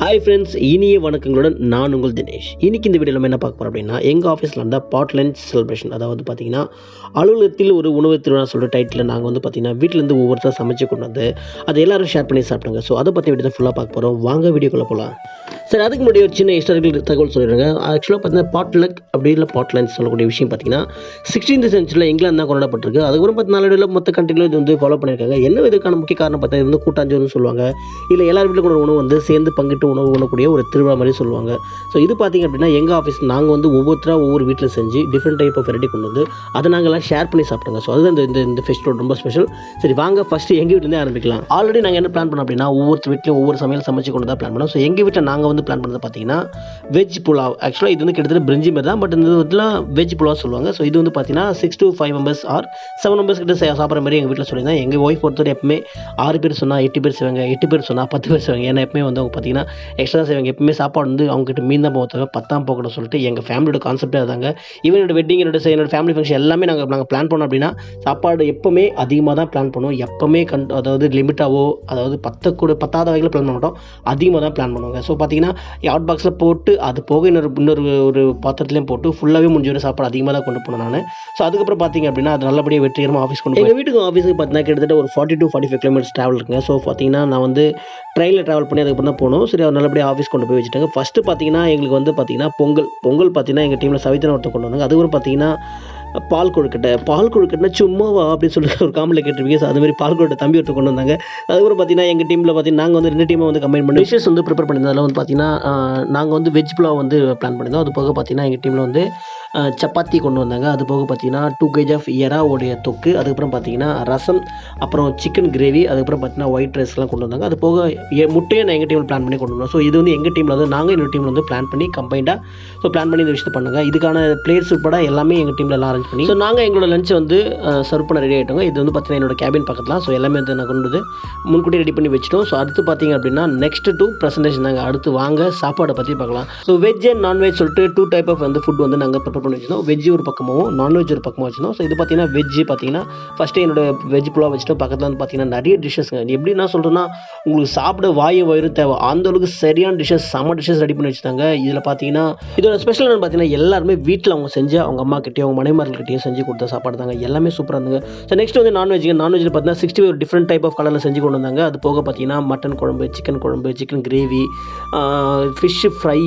Hi friends, இனிய வணக்கங்களுடன் நான் உங்கள் தினேஷ். இன்றைக்கி இந்த வீடியோவில் நம்ம என்ன பார்க்க போகிறோம் அப்படின்னா, எங்கள் ஆஃபீஸில் இருந்தால் பாட் லஞ்ச் செலிப்ரேஷன், அதாவது பார்த்திங்கன்னா அலுவலகத்தில் ஒரு உணவு திருவிழா சொல்கிற டைட்டில் நாங்கள் வந்து பார்த்திங்கன்னா வீட்டிலேருந்து ஒவ்வொருத்தர் சமைச்சு கொண்டு வந்து அதை எல்லோரும் ஷேர் பண்ணி சாப்பிட்டாங்க. ஸோ அதை பற்றி வீடியோ தான் ஃபுல்லாக பார்க்க போகிறோம். வாங்க வீடியோக்குள்ளே போகலாம். சரி, அதுக்கு முன்னாடி ஒரு சின்ன ஹிஸ்டாரிக்கல் தகவல் சொல்லிடுறாங்க. ஆக்சுவலாக பார்த்தீங்கன்னா பாட் லக் அப்படி இல்லை பாட் லஞ்ச் சொல்லக்கூடிய விஷயம் பார்த்திங்கன்னா 16th century இங்கிலாந்து தான் கொண்டாடப்பட்டிருக்கு. அதுக்கப்புறம் 14 மொத்த கண்ட்ரிகளும் இது வந்து ஃபாலோ பண்ணியிருக்காங்க. என்ன இதுக்கான முக்கிய காரணம் பார்த்தா, இது வந்து கூட்டாஞ்சோறுன்னு சொல்லுவாங்க, இல்லை எல்லார் வீட்டில் கூட உணவு வந்து சேர்ந்து பங்கிட்டு உணவு உண்ணக்கூடிய ஒரு திருவிழா மாதிரி சொல்லுவாங்க. ஸோ இது பார்த்திங்க அப்படின்னா எங்கள் ஆஃபீஸ் நாங்கள் வந்து ஒவ்வொருத்தராக ஒவ்வொரு வீட்டில் செஞ்சு டிஃப்ரெண்ட் டைப் ஆஃப் வெரைட்டி கொண்டு வந்து அதை நாங்கள்லாம் ஷேர் பண்ணி சாப்பிட்டாங்க. ஸோ அதுதான் இந்த ஃபெஸ்டிவல் ரொம்ப ஸ்பெஷல். சரி, வாங்க ஃபஸ்ட்டு எங்கள் வீட்டிலேருந்தே ஆரம்பிக்கலாம். ஆல்ரெடி நாங்கள் என்ன பிளான் பண்ணோம் அப்படின்னா, ஒவ்வொரு வீட்லையும் ஒவ்வொரு சமையல் சமைச்சு கொண்டு தான் பிளான் பண்ணோம். ஸோ எங்கள் வீட்டில் நாங்கள் வந்து பிளான் பண்ணது பார்த்தீங்கன்னா வெஜ் புலாவ். ஆக்சுவலாக இது வந்து கிட்டத்தட்ட பிரிஞ்சி மாதிரி தான், பட் இந்த இதெல்லாம் வெஜ் புலாவ் சொல்லுவாங்க. ஸோ இது வந்து பார்த்தீங்கன்னா 6 to 5 members ஆர் 7 members கிட்ட சாப்பிட்ற மாதிரி எங்கள் வீட்டில் சொல்லியிருந்தாங்க. எங்கள் ஒய்ஃப் ஒருத்தர் எப்பவுமே 6 பேர் சொன்னால் 8 பேர் செய்வாங்க, 8 பேர் சொன்னால் 10 பேர் செய்வாங்க. ஏன்னா எப்பவுமே வந்து அவங்க பார்த்தீங்கன்னா எக்ஸ்ட்ரா செய்வாங்க. எப்பவுமே சாப்பாடு வந்து அவங்ககிட்ட மீன் தான் போவாங்க, 10 போகணும்னு சொல்லிட்டு எங்கள் ஃபேமிலியோட கான்செப்டே அதாங்க. ஈவன் என்னோட வெட்டிங், என்னோட ஃபேமிலி ஃபங்க்ஷன் எல்லாமே நாங்கள் பிளான் பண்ணோம் அப்படின்னா சாப்பாடு எப்பவுமே அதிகமாக தான் பிளான் பண்ணுவோம். எப்பவுமே அதாவது லிமிட்டாவோ, அதாவது 10 வகையில் பிளான் பண்ண மாட்டோம், அதிகமாக தான் பிளான் பண்ணுவாங்க. ஸோ பார்த்தீங்கன்னா ஹாட் பாக்ஸில் போட்டு அது போக இன்னொரு ஒரு பாத்திரத்துலையும் போட்டு ஃபுல்லாகவே முடிஞ்ச ஒரு சாப்பாடு அதிகமாக தான் கொண்டு போனேன் நான். ஸோ அதுக்கப்புறம் பார்த்தீங்க அப்படின்னா அது நல்லபடியாக வெற்றிகரமாக ஆஃபீஸ் கொண்டு எங்கள் வீட்டுக்கு ஆஃபீஸுக்கு பார்த்தீங்கன்னா கிட்டத்தட்ட ஒரு 40 to 45 kilometers ட்ராவல் இருக்குங்க. ஸோ பார்த்தீங்கன்னா நான் வந்து ட்ரெயினில் ட்ராவல் பண்ணி அதுக்கப்புறம் தான் போகணும். சரி, அவர் நல்லபடியாக ஆஃபீஸ் கொண்டு போய் வச்சுட்டாங்க. ஃபஸ்ட்டு பார்த்தீங்கன்னா எங்களுக்கு வந்து பார்த்தீங்கன்னா பொங்கல் பார்த்தீங்கன்னா எங்கள் டீமில் சவித்ரா ஒருத்தர் கொண்டு வந்தாங்க. அதுக்கப்புறம் பார்த்தீங்கன்னா பால் கொழுக்கட்டை சும்மாவா அப்படின்னு சொல்லிட்டு ஒரு காமெடியில் கேட்டிருப்பீங்க. ஸோ அதுமாதிரி பால் கொழுக்கட்டை தம்பி ஒருத்தர் கொண்டு வந்தாங்க. அதுக்கப்புறம் பார்த்தீங்கன்னா எங்கள் டீமில் பார்த்தீங்கன்னா நாங்கள் வந்து 2 டீமை வந்து கம்பைன் பண்ணி டிஷ்ஷஸ் வந்து ப்ரிப்பேர் பண்ணியிருந்தோம். வந்து பார்த்தீங்கன்னா நாங்கள் வந்து வெஜ் புலாவ் வந்து பிளான் பண்ணியிருந்தோம். அது போக பார்த்தீங்கன்னா எங்கள் டீமில் வந்து சப்பாத்தி கொண்டு வந்தாங்க. அது போக பார்த்தீங்கன்னா 2 kg ஆஃப் எறாவுடைய தொக்கு, அதுக்கப்புறம் பார்த்தீங்கன்னா ரசம், அப்புறம் சிக்கன் கிரேவி, அதுக்கப்புறம் பார்த்தீங்கன்னா ஒயிட் ரைஸ்லாம் கொண்டு வந்தாங்க. அது போக முட்டையை நான் எங்கள் டீமில் பிளான் பண்ணி கொண்டு வந்தோம். ஸோ இது வந்து எங்கள் டீமில் வந்து நாங்கள் என்னோட டீமில் வந்து பிளான் பண்ணி கம்பைண்டாக பிளான் பண்ணி இந்த விஷயத்தை பண்ணுங்க. இதுக்கான பிளேயர்ஸ் உட்பட எல்லாமே எங்கள் டீமில் எல்லாம் அரேஞ்ச் பண்ணி ஸோ நாங்கள் எங்களோட லஞ்ச் வந்து சர்வ் பண்ண ரெடி ஆகிட்டோங்க. இது வந்து பார்த்தீங்கன்னா என்னோட கேபின் பக்கத்தில். ஸோ எல்லாமே வந்து நான் கொண்டு வந்து முன்கூட்டி ரெடி பண்ணி வச்சிட்டோம். ஸோ அடுத்து பார்த்தீங்க அப்படின்னா நெக்ஸ்ட் 2 ப்ரெசன்டேஷன் தாங்க. அடுத்து வாங்க சாப்பாடை பற்றி பார்க்கலாம். ஸோ வெஜ் அண்ட் நான்வெஜ் சொல்லிட்டு 2 type ஆஃப் வந்து ஃபுட் வந்து நாங்கள் ப்ரிப்பேர் பண்ணி வச்சிருந்தோம். வெஜ் ஒரு பக்கமாகவும் நான்வெஜ் ஒரு பக்கமாக வச்சிருந்தோம். ஸோ இது பார்த்தீங்கன்னா வெஜ் பார்த்தீங்கன்னா ஃபஸ்ட்டு என்னோட வெஜ் புலாவ் வச்சுட்டோம். பக்கத்தில் வந்து பார்த்தீங்கன்னா நிறைய டிஷ்ஷஸ்ங்க. எப்படி நான் சொல்கிறேன்னா, உங்களுக்கு சாப்பிட வயிறு தேவை அந்த அளவுக்கு சரியான டிஷ்ஷஸ், செம்ம டிஷ்ஷஸ் ரெடி பண்ணி வச்சுட்டாங்க. இதில் பார்த்தீங்கன்னா இதோட ஸ்பெஷல் என்னன்னு பார்த்தீங்கன்னா எல்லாருமே வீட்டில் அவங்க செஞ்சு அவங்க அம்மா கிட்டேயும் அவங்க மனைமார்கள்கிட்டையும் செஞ்சு கொடுத்த சாப்பாடு தாங்க. எல்லாமே சூப்பராக இருந்துங்க. ஸோ நெக்ஸ்ட் வந்து நான்வெஜ்ஜில் பார்த்தீங்கன்னா 60 ஒரு டிஃப்ரெண்ட் டைப் ஆஃப் கலரில் செஞ்சு கொண்டு வந்தாங்க. அது போக பார்த்தீங்கன்னா மட்டன் குழம்பு, சிக்கன் கிரேவி, ஃபிஷ் ஃப்ரை,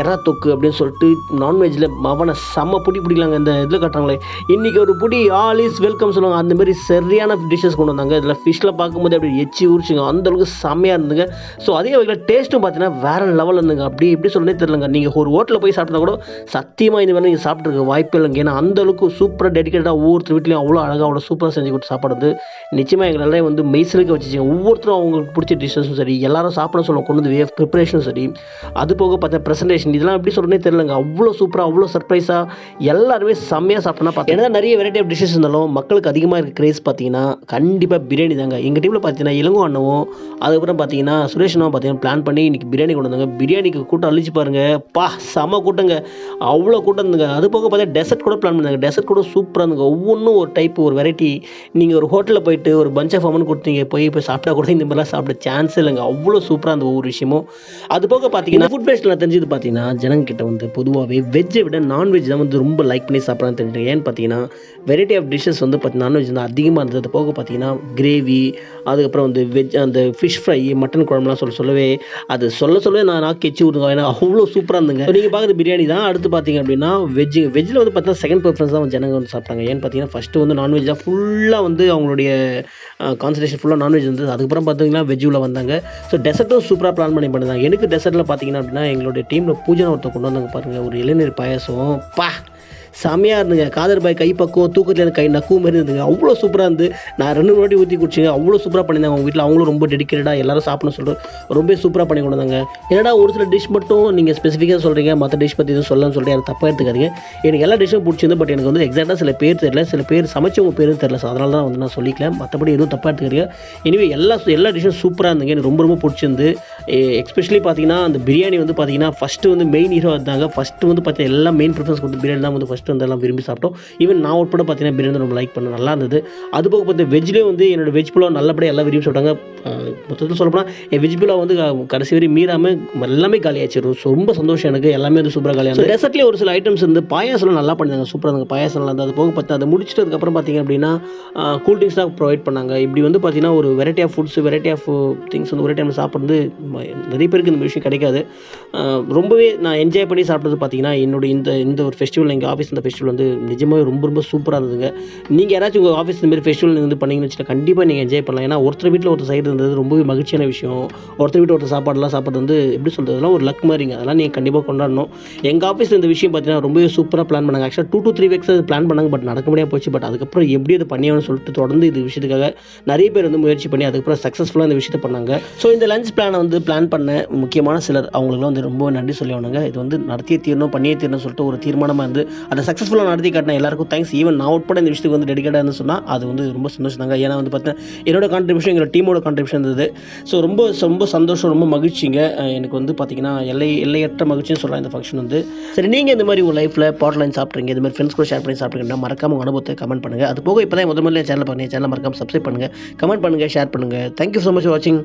எறா தொக்கு அப்படின்னு சொல்லிட்டு நான்வெஜ்ஜில் மவனை செம்ம பிடிக்கலாங்க. இந்த இதில் காட்டுறாங்களே இன்றைக்கி ஒரு புடி ஆல் இஸ் வெல்கம் சொல்லுவாங்க, அந்த மாதிரி சரியான டிஷ்ஷஸ் கொண்டு வந்தாங்க. இதில் ஃபிஷ்ஷில் பார்க்கும்போது அப்படி எச்சி ஊறிச்சுங்க, அந்தளவுக்கு செம்மையாக இருந்துங்க. ஸோ அதே வகையில் டேஸ்ட்டும் பார்த்தீங்கன்னா வேறு லெவலில் இருந்துங்க. அப்படி எப்படி சொல்லனே தெரியலங்க. நீங்கள் ஒரு ஹோட்டலில் போய் சாப்பிட்டா கூட சத்தியமாக இந்த வேலை நீங்கள் சாப்பிட்ருக்க வாய்ப்பு இல்லைங்க. ஏன்னா அந்தளவுக்கு சூப்பராக டெடிக்கேட்டாக ஒவ்வொருத்தர் வீட்லையும் அவ்வளோ அழகாக அவ்வளோ சூப்பராக செஞ்சு கொடுத்து சாப்பாடு வந்து நிச்சயமாக எங்களெல்லாம் வந்து மெய்சிலுக்கு வச்சுச்சிங்க. ஒவ்வொருத்தரும் அவங்களுக்கு பிடிச்ச டிஷ்ஷஸும் சரி, எல்லாரும் சாப்பிட சொல்ல கொண்டு வந்து ப்ரிப்பரேஷனும் சரி, அது போக பார்த்தா ப்ரெசன்டேஷன், இதெல்லாம் எப்படி சொல்கிறனே தெரியலங்க. அவ்வளோ சூப்பராக அவ்வளோ சர்ப்ரைஸாக எல்லாருமே செம்மையாக சாப்பிட்டோன்னா பார்த்தீங்கன்னா நிறைய வெரைட்டி ஆஃப் டிஷ்ஷஸ் இருந்தாலும் மக்களுக்கு அதிகமாக இருக்க கிரேஸ் பார்த்தீங்கன்னா கண்டிப்பாக பிரியாணி தாங்க. எங்கள் டீமில் பார்த்தீங்கன்னா இளங்கோ அண்ணவும் அதுக்கப்புறம் பார்த்தீங்கன்னா சுரேஷ் அண்ணாவும் பார்த்தீங்கன்னா பிளான் பண்ணி இன்றைக்கி பிரியாணி கொண்டு வந்தாங்க. பிரியாணிக்கு கூட்டம் அழிச்சு பாருங்க, செம கூட்டங்க, அவ்வளோ கூட்டம் இருந்துங்க. அது போக பார்த்தா டெசர்ட் கூட பிளான் பண்ணாங்க. டெசர்ட் கூட சூப்பராக இருந்துங்க. ஒவ்வொன்றும் ஒரு டைப், ஒரு வெரைட்டி. நீங்கள் ஒரு ஹோட்டலில் போயிட்டு ஒரு பஞ்ச் ஆஃப் அமௌண்ட் கொடுத்தீங்க போய் சாப்பிட்டா கூட இந்த மாதிரிலாம் சாப்பிட சான்ஸ் இல்லைங்க. அவ்வளோ சூப்பராக அந்த ஒவ்வொரு விஷயமும். அது போக பார்த்தீங்கன்னா ஃபுட் ஃபெஸ்ட்டில் தெரிஞ்சது பார்த்தீங்கன்னா ஜனங்கிட்ட வந்து பொதுவாகவே வெஜ்ஜை விட நான்வெஜ் தான் வந்து ரொம்ப லைக் பண்ணி சாப்பிட்றான்னு தெரிஞ்சுங்க. ஏன்னு பார்த்தீங்கன்னா வெரைட்டி ஆஃப் டிஷ்ஷஸ் வந்து நான்வெஜ் வந்து அதிகமாக இருந்தது. அது போக பார்த்தீங்கன்னா கிரேவி, அதுக்கப்புறம் வந்து வெஜ் அந்த ஃபிஷ் ஃப்ரை, மட்டன் குழம்புலாம் சொல்லவே அது சொல்லவே நான் நாக்கெச்சி விடுங்க. ஏன்னா அவ்வளோ சூப்பராக இருந்துங்க. நீங்கள் பார்க்குறது பிரியாணி தான். அடுத்து பார்த்தீங்க அப்படின்னா வெஜ்ஜில் வந்து பார்த்தீங்கன்னா செகண்ட் ப்ரிஃபரன்ஸ் தான் ஜனங்க வந்து சாப்பிட்டாங்க. ஏன்னு பார்த்தீங்கன்னா ஃபஸ்ட்டு வந்து நான்வெஜ் தான் ஃபுல்லாக வந்து அவங்களுடைய கான்சன்ட்ரேஷன் ஃபுல்லாக நான்வெஜ் இருந்தது. அதுக்கப்புறம் பார்த்தீங்கன்னா வெஜ்ஜில் வந்தாங்க. ஸோ டெசர்ட்டும் சூப்பராக பிளான் பண்ணியிருந்தாங்க. எனக்கு டெசர்ட்டில் பார்த்தீங்கன்னா அப்படின்னா எங்களுடைய டீமில் பூஜை ஒருத்தர் கொண்டு வந்தாங்க பாருங்கள், ஒரு இளநீர் பாயசம் செம்மையாக இருந்துங்க. காதர் பாய் கை பக்கம் தூக்கத்தில் எனக்கு கை நக்குவ மாதிரி இருந்துங்க. அவ்வளோ சூப்பராக இருந்து நான் 2 வாட்டி ஊற்றி குடிச்சிங்க. அவ்வளோ சூப்பராக பண்ணியிருந்தாங்க. அவங்க வீட்டில் அவங்களும் ரொம்ப டெடிக்கேட்டடாக எல்லாரும் சாப்பிடணும் சொல்லிட்டு ரொம்ப சூப்பராக பண்ணி கொண்டு வந்தாங்க. ஏன்னா ஒரு சில டிஷ் மட்டும் நீங்கள் ஸ்பெசிஃபிக்காக சொல்கிறீங்க, மற்ற டிஷ் பற்றி எதுவும் சொல்லணும்னு சொல்லிட்டு எனக்கு தப்பாக எடுத்துக்காதீங்க. எனக்கு எல்லா டிஷ்ஷும் பிடிச்சிருந்து, பட் எனக்கு வந்து எக்ஸாக்டாக சில பேர் தெரியல, சில பேர் சமைச்சவங்க பேரும் தெரியல. ஸோ அதனால தான் வந்து நான் சொல்லிக்கல, மற்றபடி எதுவும் தப்பாக எடுத்துக்கிறீங்க. எனவே எல்லா டிஷ்ஷும் சூப்பராக இருந்துங்க. எனக்கு ரொம்ப பிடிச்சிருந்து. எஸ்பெஷலி பார்த்தீங்கன்னா அந்த பிரியாணி வந்து பார்த்தீங்கன்னா ஃபஸ்ட்டு வந்து மெயின் ஹீரோ இருந்தாங்க. ஃபஸ்ட்டு வந்து பார்த்தீங்கன்னா எல்லா மெயின் ப்ரிஃபரன்ஸ் கொடுத்து பிரியாணி தான் வந்து ஃபஸ்ட்டு ஃபஸ்ட்டு வந்து எல்லாம் விரும்பி சாப்பிட்டோம். ஈவன் நான் உட்பட பார்த்தீங்கன்னா பிரியாணி ரொம்ப லைக் பண்ணேன், நல்லா இருந்தது. அதுபோக பார்த்தீங்கன்னா வெஜ்லேயும் வந்து என்னோட வெஜ் புலாவ் நல்லபடியாக எல்லாம் விரும்பி சாப்பிட்டாங்க. மொத்தத்தில் சொல்லப்போனால் என் வெஜ் புலாவ் வந்து கடைசி வரை மீறாமல் எல்லாமே காலியாச்சு. ரொம்ப சந்தோஷம் எனக்கு, எல்லாமே வந்து சூப்பராக காலியாக. டெசர்ட்லேயே ஒரு சில ஐட்டம்ஸ் இருந்து பாயாசம்லாம் நல்லா பண்ணியிருந்தாங்க, சூப்பராக இருந்தது பாயாசம்லாம் இருந்தது. அது போக பார்த்தீங்கன்னா அதை முடிச்சிட்டதுக்கப்புறம் பார்த்தீங்க அப்படின்னா கூல் ட்ரிங்க்ஸ் தான் ப்ரொவைட் பண்ணாங்க. இப்படி வந்து பார்த்தீங்கன்னா ஒரு variety of foods, variety of things வந்து ஒரே டைமில் சாப்பிட்றது நிறைய பேருக்கு இந்த விஷயம் கிடைக்காது. ரொம்பவே நான் என்ஜாய் பண்ணி சாப்பிட்டது பார்த்தீங்கன்னா என்னோட இந்த இந்த ஒரு ஃபெஸ்டிவல், எங்கள் ஆஃபீஸ் இந்த ஃபெஸ்டிவல் வந்து நிஜமாகவே ரொம்ப ரொம்ப சூப்பராக இருந்ததுங்க. நீங்கள் யாராச்சும் உங்கள் ஆஃபீஸ் இந்த மாதிரி ஃபெஸ்டிவல் வந்து பண்ணீங்கன்னு வச்சுன்னா கண்டிப்பாக நீங்கள் என்ஜாய் பண்ணலாம். ஏன்னா ஒருத்தர் வீட்டில் ஒருத்தர் சைடு இருந்தது ரொம்பவே மகிழ்ச்சியான விஷயம். ஒருத்தர் வீட்டில் ஒருத்தர் சாப்பாடுலாம் சாப்பிட்றது வந்து எப்படி சொல்கிறது, அதெல்லாம் ஒரு லக் மாதிரிங்க. அதெல்லாம் நீங்கள் கண்டிப்பாக கொண்டாடணும். எங்கள் ஆஃபீஸில் இந்த விஷயம் பார்த்தீங்கன்னா ரொம்பவே சூப்பராக பிளான் பண்ணாங்க. ஆக்சுவலாக 2 to 3 வீக்ஸ் அது பிளான் பண்ணாங்க, பட் நடக்க முடியாமல் போச்சு. பட் அதுக்கப்புறம் எப்படி அது பண்ணியாகணும்னு சொல்லிட்டு தொடர்ந்து இது விஷயத்துக்காக நிறைய பேர் வந்து முயற்சி பண்ணி அதுக்கப்புறம் சக்ஸஸ்ஃபுல்லாக இந்த விஷயத்தை பண்ணாங்க. ஸோ இந்த லஞ்ச் பிளானை வந்து பிளான் பண்ண முக்கியமான சிலர் அவங்களுக்குலாம் வந்து ரொம்ப நன்றி சொல்லி ஆகணுங்க. இது வந்து நடத்தியே தீரணும், பண்ணியே தீரணும்னு சொல்லிட்டு ஒரு தீர்மானமாக இருந்து அதை சக்ஸஸ்ஃபுல்லாக நடத்தி காட்டின எல்லாருக்கும் தேங்க்ஸ். ஈவன் நான் உட்பட இந்த விஷயத்துக்கு வந்து டெடிகேட்டாக இருந்து சொன்னால் அது வந்து ரொம்ப சந்தோஷம் தாங்க. ஏன்னா வந்து பார்த்தீங்கன்னா என்னோட கான்ட்ரிபியூஷன், எங்களோட டீமோட கான்ட்ரிபியூஷன் இருந்தது. ஸோ ரொம்ப ரொம்ப சந்தோஷம், ரொம்ப மகிழ்ச்சிங்க. எனக்கு வந்து பார்த்தீங்கன்னா எல்லையற்ற மகிழ்ச்சின்னு சொல்லலாம் இந்த ஃபங்க்ஷன் வந்து. சரி, நீங்கள் இந்த மாதிரி உங்கள் லைஃப்பில் பாட்லைன் சாப்பிட்றீங்க, இந்த மாதிரி ஃப்ரெண்ட்ஸ் கூட ஷேர் பண்ணி சாப்பிட்றீங்கன்னா மறக்காம உங்கள் அனுபவத்தை கமெண்ட் பண்ணுங்கள். அது போக இப்போ தான் முதல்ல சேனல் பண்ணுங்கள், சேனல் மறக்காம சப்ஸ்கிரைப் பண்ணுங்கள், கமெண்ட் பண்ணுங்கள், ஷேர் பண்ணுங்கள். தேங்க்யூ ஸோ மச் ஃபார் வாட்சிங்.